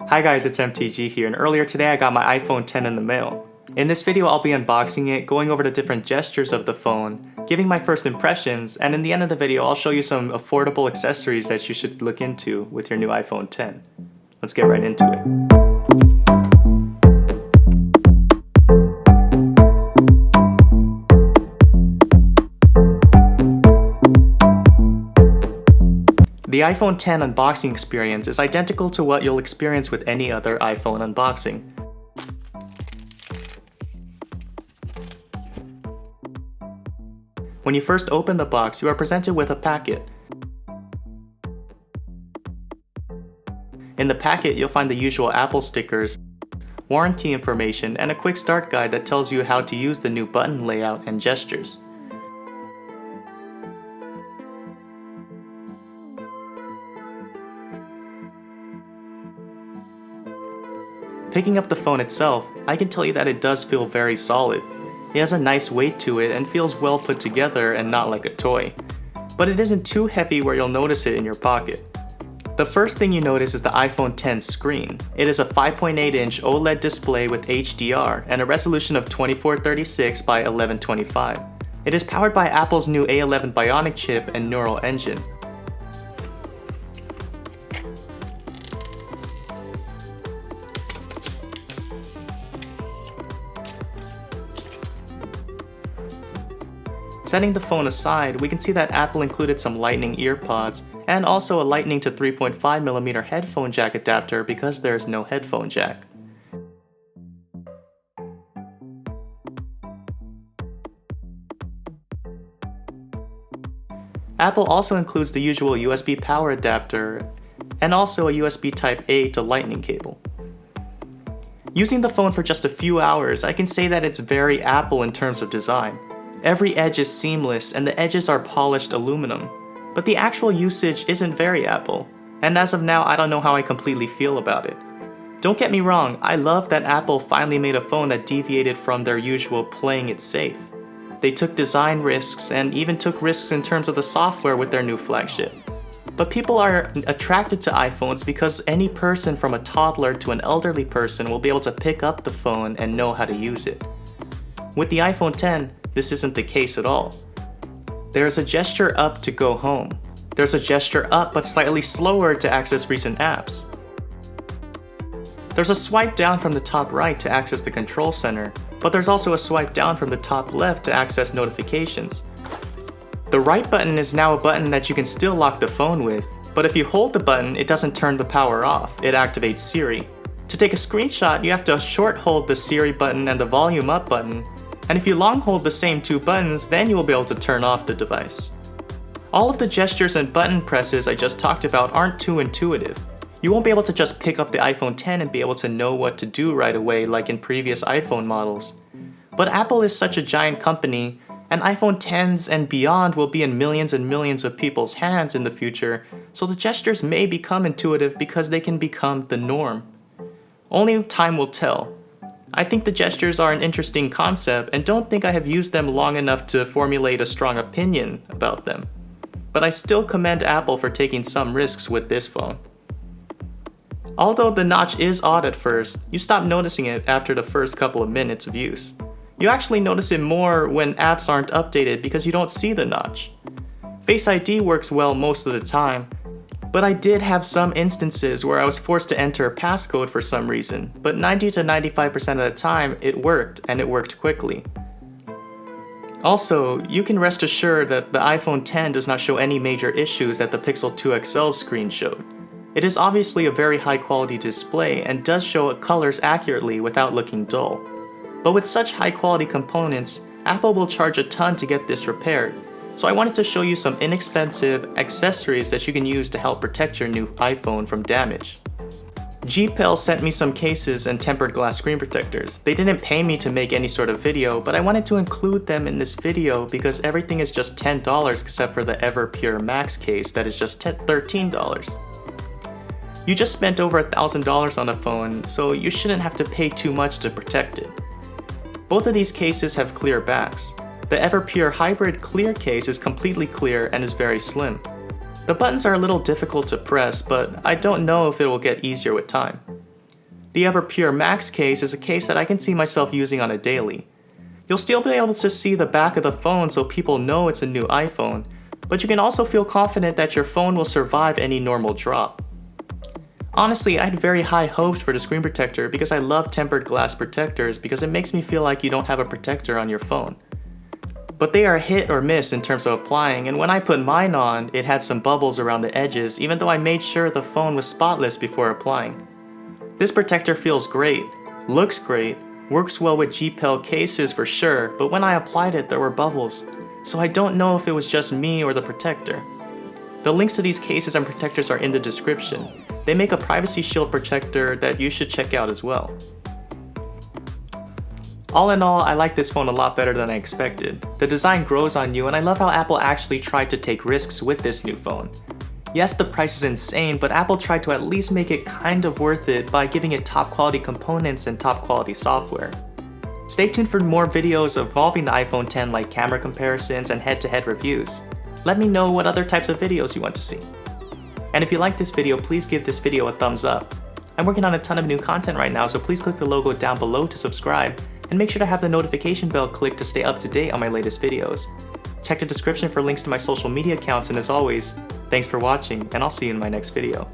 Hi guys, it's MTG here, and earlier today I got my iPhone 10 in the mail. In this video I'll be unboxing it, going over the different gestures of the phone, giving my first impressions, and in the end of the video I'll show you some affordable accessories that you should look into with your new iPhone 10. Let's get right into it. The iPhone 10 unboxing experience is identical to what you'll experience with any other iPhone unboxing. When you first open the box, you are presented with a packet. In the packet, you'll find the usual Apple stickers, warranty information, and a quick start guide that tells you how to use the new button layout and gestures. Picking up the phone itself, I can tell you that it does feel very solid. It has a nice weight to it and feels well put together and not like a toy. But it isn't too heavy where you'll notice it in your pocket. The first thing you notice is the iPhone 10's screen. It is a 5.8-inch OLED display with HDR and a resolution of 2436 by 1125. It is powered by Apple's new A11 Bionic chip and neural engine. Setting the phone aside, we can see that Apple included some Lightning earpods and also a Lightning to 3.5mm headphone jack adapter because there is no headphone jack. Apple also includes the usual USB power adapter and also a USB Type-A to Lightning cable. Using the phone for just a few hours, I can say that it's very Apple in terms of design. Every edge is seamless and the edges are polished aluminum, but the actual usage isn't very Apple, and as of now I don't know how I completely feel about it. Don't get me wrong, I love that Apple finally made a phone that deviated from their usual playing it safe. They took design risks and even took risks in terms of the software with their new flagship. But people are attracted to iPhones because any person from a toddler to an elderly person will be able to pick up the phone and know how to use it. With the iPhone 10, this isn't the case at all. There's a gesture up to go home. There's a gesture up but slightly slower to access recent apps. There's a swipe down from the top right to access the control center, but there's also a swipe down from the top left to access notifications. The right button is now a button that you can still lock the phone with, but if you hold the button, it doesn't turn the power off, it activates Siri. To take a screenshot, you have to short hold the Siri button and the volume up button, and if you long hold the same two buttons, then you will be able to turn off the device. All of the gestures and button presses I just talked about aren't too intuitive. You won't be able to just pick up the iPhone 10 and be able to know what to do right away like in previous iPhone models. But Apple is such a giant company, and iPhone 10s and beyond will be in millions and millions of people's hands in the future, so the gestures may become intuitive because they can become the norm. Only time will tell. I think the gestures are an interesting concept and don't think I have used them long enough to formulate a strong opinion about them. But I still commend Apple for taking some risks with this phone. Although the notch is odd at first, you stop noticing it after the first couple of minutes of use. You actually notice it more when apps aren't updated because you don't see the notch. Face ID works well most of the time, but I did have some instances where I was forced to enter a passcode for some reason, but 90 to 95% of the time it worked, and it worked quickly. Also, you can rest assured that the iPhone 10 does not show any major issues that the Pixel 2 XL screen showed. It is obviously a very high quality display and does show colors accurately without looking dull. But with such high quality components, Apple will charge a ton to get this repaired. So I wanted to show you some inexpensive accessories that you can use to help protect your new iPhone from damage. GPL sent me some cases and tempered glass screen protectors. They didn't pay me to make any sort of video, but I wanted to include them in this video because everything is just $10 except for the Everpure Max case that is just $13. You just spent over $1,000 on a phone, so you shouldn't have to pay too much to protect it. Both of these cases have clear backs. The Everpure Hybrid Clear case is completely clear and is very slim. The buttons are a little difficult to press, but I don't know if it will get easier with time. The Everpure Max case is a case that I can see myself using on a daily. You'll still be able to see the back of the phone so people know it's a new iPhone, but you can also feel confident that your phone will survive any normal drop. Honestly, I had very high hopes for the screen protector because I love tempered glass protectors because it makes me feel like you don't have a protector on your phone. But they are hit or miss in terms of applying, and when I put mine on, it had some bubbles around the edges even though I made sure the phone was spotless before applying. This protector feels great, looks great, works well with G-Pel cases for sure, but when I applied it there were bubbles, so I don't know if it was just me or the protector. The links to these cases and protectors are in the description. They make a privacy shield protector that you should check out as well. All in all, I like this phone a lot better than I expected. The design grows on you and I love how Apple actually tried to take risks with this new phone. Yes, the price is insane, but Apple tried to at least make it kind of worth it by giving it top quality components and top quality software. Stay tuned for more videos involving the iPhone X like camera comparisons and head-to-head reviews. Let me know what other types of videos you want to see. And if you like this video, please give this video a thumbs up. I'm working on a ton of new content right now, so please click the logo down below to subscribe, and make sure to have the notification bell clicked to stay up to date on my latest videos. Check the description for links to my social media accounts, and as always, thanks for watching, and I'll see you in my next video.